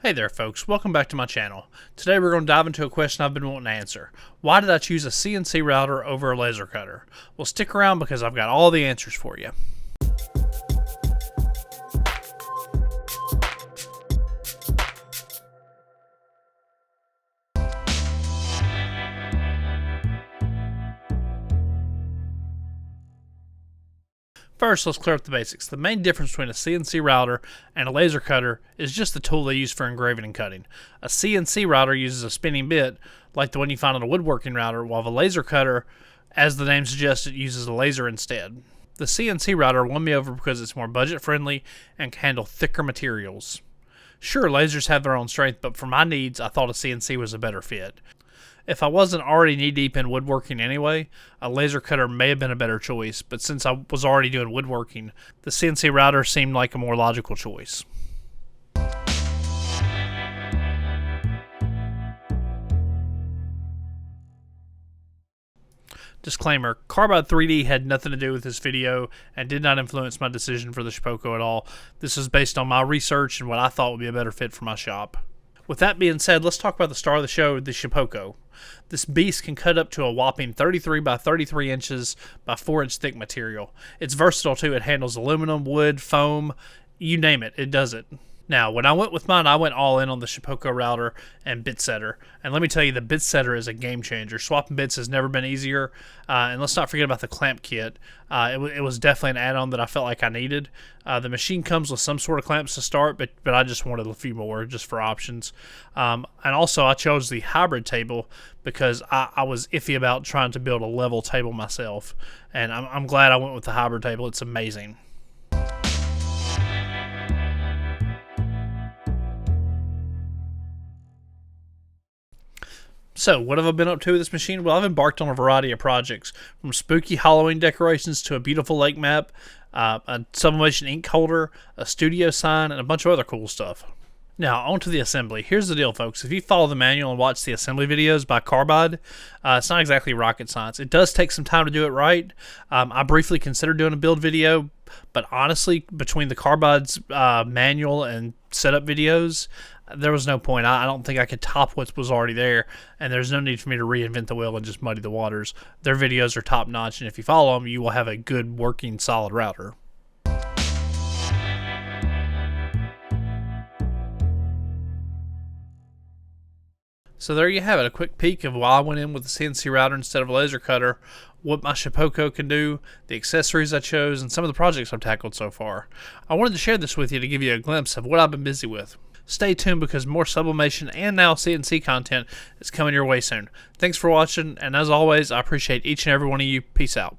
Hey there folks, welcome back to my channel. Today we're going to dive into a question I've been wanting to answer. Why did I choose a CNC router over a laser cutter? Well, stick around because I've got all the answers for you. First, let's clear up the basics. The main difference between a CNC router and a laser cutter is just the tool they use for engraving and cutting. A CNC router uses a spinning bit, like the one you find on a woodworking router, while the laser cutter, as the name suggests, it uses a laser instead. The CNC router won me over because it's more budget-friendly and can handle thicker materials. Sure, lasers have their own strength, but for my needs, I thought a CNC was a better fit. If I wasn't already knee-deep in woodworking anyway, a laser cutter may have been a better choice, but since I was already doing woodworking, the CNC router seemed like a more logical choice. Disclaimer, Carbide 3D had nothing to do with this video and did not influence my decision for the Shapeoko at all. This is based on my research and what I thought would be a better fit for my shop. With that being said, let's talk about the star of the show, the Shapeoko. This beast can cut up to a whopping 33 by 33 inches by 4 inch thick material. It's versatile too. It handles aluminum, wood, foam, you name it, it does it. Now, when I went with mine, I went all in on the Shapeoko router and bit setter. And let me tell you, the bit setter is a game changer. Swapping bits has never been easier. And let's not forget about the clamp kit. It was definitely an add-on that I felt like I needed. The machine comes with some sort of clamps to start, but I just wanted a few more just for options. And also, I chose the hybrid table because I was iffy about trying to build a level table myself. And I'm glad I went with the hybrid table. It's amazing. So, what have I been up to with this machine? Well, I've embarked on a variety of projects, from spooky Halloween decorations to a beautiful lake map, a sublimation ink holder, a studio sign, and a bunch of other cool stuff. Now, on to the assembly. Here's the deal, folks. If you follow the manual and watch the assembly videos by Carbide, it's not exactly rocket science. It does take some time to do it right. I briefly considered doing a build video, but honestly, between the Carbide's manual and setup videos, there was no point. I don't think I could top what was already there, and there's no need for me to reinvent the wheel and just muddy the waters. Their videos are top-notch, and if you follow them, you will have a good, working, solid router. So there you have it, a quick peek of why I went in with the CNC router instead of a laser cutter, what my Shapeoko can do, the accessories I chose, and some of the projects I've tackled so far. I wanted to share this with you to give you a glimpse of what I've been busy with. Stay tuned because more sublimation and now CNC content is coming your way soon. Thanks for watching, and as always, I appreciate each and every one of you. Peace out.